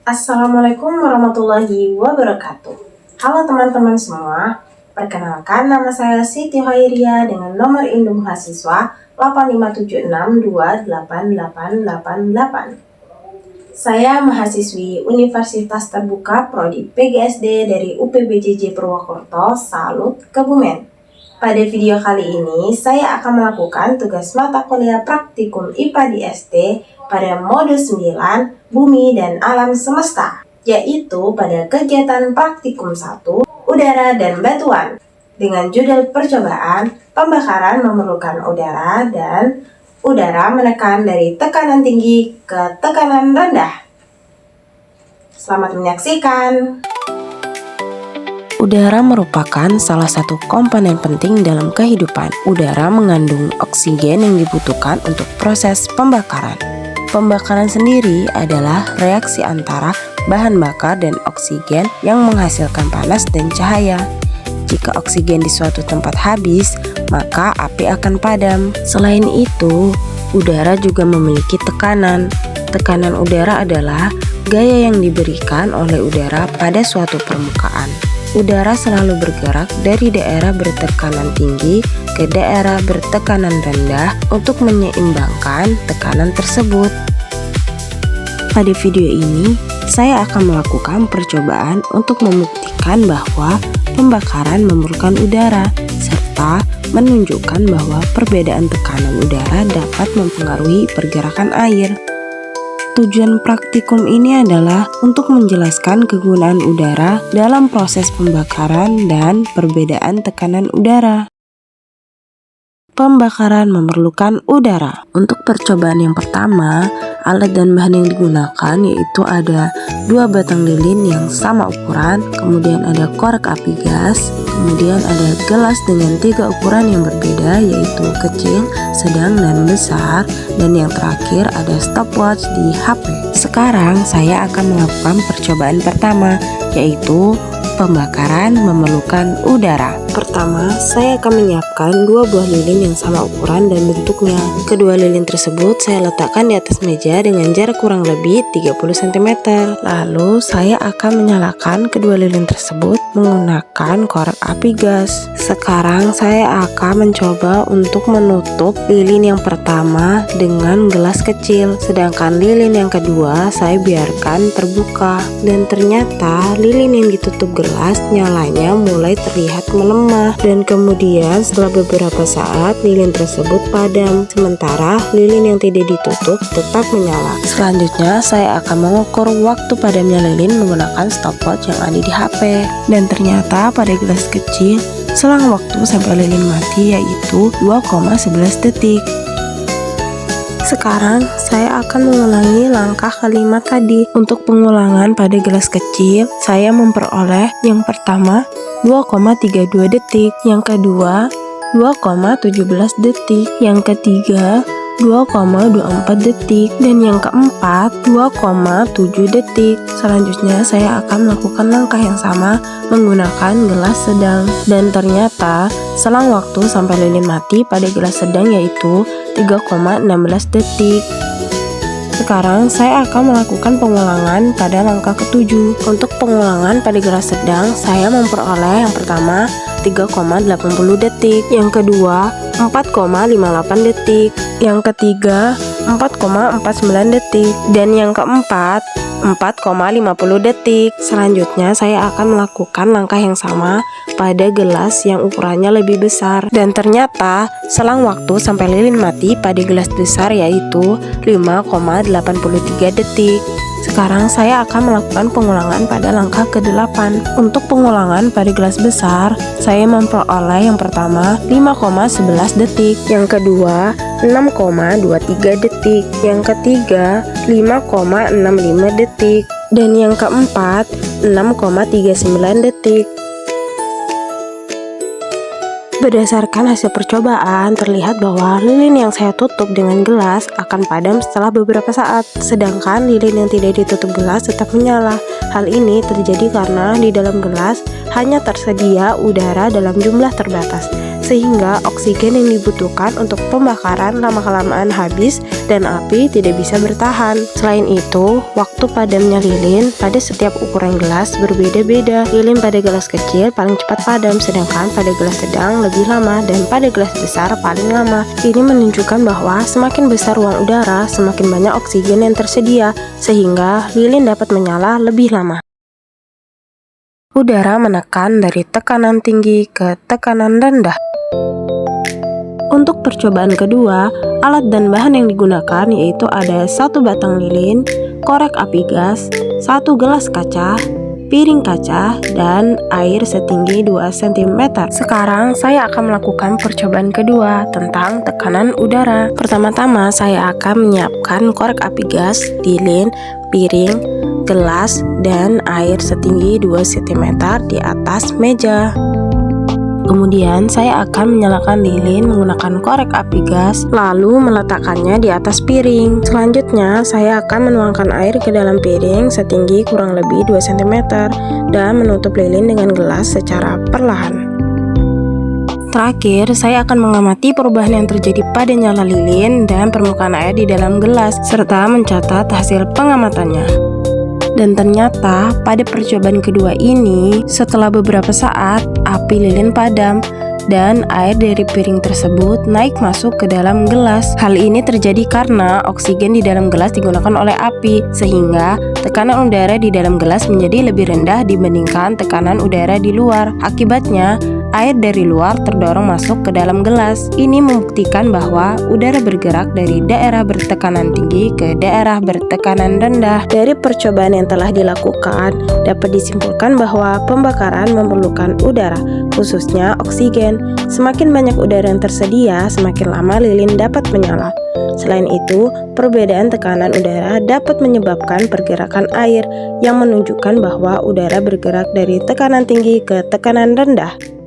Assalamualaikum warahmatullahi wabarakatuh. Halo teman-teman semua, perkenalkan nama saya Siti Hoiria dengan nomor induk mahasiswa 8576288888. Saya mahasiswi Universitas Terbuka Prodi PGSD dari UPBJJ Purwokerto, Salut, Kebumen. Pada video kali ini, saya akan melakukan tugas mata kuliah praktikum IPA di ST pada mode 9, Bumi dan Alam Semesta, yaitu pada kegiatan praktikum 1, Udara dan Batuan, dengan judul percobaan, pembakaran memerlukan udara dan udara menekan dari tekanan tinggi ke tekanan rendah. Selamat menyaksikan. Udara merupakan salah satu komponen penting dalam kehidupan. Udara mengandung oksigen yang dibutuhkan untuk proses pembakaran. Pembakaran sendiri adalah reaksi antara bahan bakar dan oksigen yang menghasilkan panas dan cahaya. Jika oksigen di suatu tempat habis, maka api akan padam. Selain itu, udara juga memiliki tekanan. Tekanan udara adalah gaya yang diberikan oleh udara pada suatu permukaan. Udara selalu bergerak dari daerah bertekanan tinggi ke daerah bertekanan rendah untuk menyeimbangkan tekanan tersebut. Pada video ini, saya akan melakukan percobaan untuk membuktikan bahwa pembakaran memerlukan udara, serta menunjukkan bahwa perbedaan tekanan udara dapat mempengaruhi pergerakan air. Tujuan praktikum ini adalah untuk menjelaskan kegunaan udara dalam proses pembakaran dan perbedaan tekanan udara. Pembakaran memerlukan udara. Untuk percobaan yang pertama, alat dan bahan yang digunakan yaitu ada 2 batang lilin yang sama ukuran, kemudian ada korek api gas, kemudian ada gelas dengan 3 ukuran yang berbeda yaitu kecil, sedang, dan besar, dan yang terakhir ada stopwatch di HP. Sekarang saya akan melakukan percobaan pertama, yaitu pembakaran memerlukan udara. Pertama, saya akan menyiapkan 2 buah lilin yang sama ukuran dan bentuknya. Kedua lilin tersebut saya letakkan di atas meja dengan jarak kurang lebih 30 cm. Lalu saya akan menyalakan kedua lilin tersebut menggunakan korek api gas. Sekarang saya akan mencoba untuk menutup lilin yang pertama dengan gelas kecil, sedangkan lilin yang kedua saya biarkan terbuka. Dan ternyata lilin yang ditutup gelas nyalanya mulai terlihat melemah, dan kemudian setelah beberapa saat lilin tersebut padam, sementara lilin yang tidak ditutup tetap menyala. Selanjutnya saya akan mengukur waktu padamnya lilin menggunakan stopwatch yang ada di HP, dan ternyata pada gelas kecil selang waktu sampai lilin mati yaitu 2,11 detik. Sekarang saya akan mengulangi langkah kelima tadi. Untuk pengulangan pada gelas kecil, saya memperoleh yang pertama 2,32 detik, yang kedua 2,17 detik, yang ketiga 2,24 detik, dan yang keempat 2,7 detik. Selanjutnya saya akan melakukan langkah yang sama menggunakan gelas sedang, dan ternyata selang waktu sampai lilin mati pada gelas sedang yaitu 3,16 detik. Sekarang saya akan melakukan pengulangan pada langkah ketujuh. Untuk pengulangan pada gelas sedang, saya memperoleh yang pertama 3,80 detik, yang kedua 4,58 detik, yang ketiga 4,49 detik, dan yang keempat 4,50 detik. Selanjutnya saya akan melakukan langkah yang sama pada gelas yang ukurannya lebih besar, dan ternyata selang waktu sampai lilin mati pada gelas besar yaitu 5,83 detik. Sekarang saya akan melakukan pengulangan pada langkah ke-8. Untuk pengulangan pada gelas besar, saya memperoleh yang pertama 5,11 detik, yang kedua 6,23 detik, yang ketiga 5,65 detik, dan yang keempat 6,39 detik. Berdasarkan hasil percobaan, terlihat bahwa lilin yang saya tutup dengan gelas akan padam setelah beberapa saat, sedangkan lilin yang tidak ditutup gelas tetap menyala. Hal ini terjadi karena di dalam gelas hanya tersedia udara dalam jumlah terbatas, sehingga oksigen yang dibutuhkan untuk pembakaran lama-kelamaan habis dan api tidak bisa bertahan. Selain itu, waktu padamnya lilin pada setiap ukuran gelas berbeda-beda. Lilin pada gelas kecil paling cepat padam, sedangkan pada gelas sedang lebih lama dan pada gelas besar paling lama. Ini menunjukkan bahwa semakin besar ruang udara, semakin banyak oksigen yang tersedia, sehingga lilin dapat menyala lebih lama. Udara menekan dari tekanan tinggi ke tekanan rendah. Untuk percobaan kedua, alat dan bahan yang digunakan yaitu ada 1 batang lilin, korek api gas, 1 gelas kaca, piring kaca, dan air setinggi 2 cm. Sekarang saya akan melakukan percobaan kedua tentang tekanan udara. Pertama-tama saya akan menyiapkan korek api gas, lilin, piring, gelas, dan air setinggi 2 cm di atas meja. Kemudian saya akan menyalakan lilin menggunakan korek api gas, lalu meletakkannya di atas piring. Selanjutnya saya akan menuangkan air ke dalam piring setinggi kurang lebih 2 cm dan menutup lilin dengan gelas secara perlahan. Terakhir, saya akan mengamati perubahan yang terjadi pada nyala lilin dan permukaan air di dalam gelas, serta mencatat hasil pengamatannya. Dan ternyata pada percobaan kedua ini, setelah beberapa saat, api lilin padam dan air dari piring tersebut naik masuk ke dalam gelas. Hal ini terjadi karena oksigen di dalam gelas digunakan oleh api, sehingga tekanan udara di dalam gelas menjadi lebih rendah dibandingkan tekanan udara di luar. Akibatnya, air dari luar terdorong masuk ke dalam gelas. Ini membuktikan bahwa udara bergerak dari daerah bertekanan tinggi ke daerah bertekanan rendah. Dari percobaan yang telah dilakukan, dapat disimpulkan bahwa pembakaran memerlukan udara, khususnya oksigen. Semakin banyak udara yang tersedia, semakin lama lilin dapat menyala. Selain itu, perbedaan tekanan udara dapat menyebabkan pergerakan air yang menunjukkan bahwa udara bergerak dari tekanan tinggi ke tekanan rendah.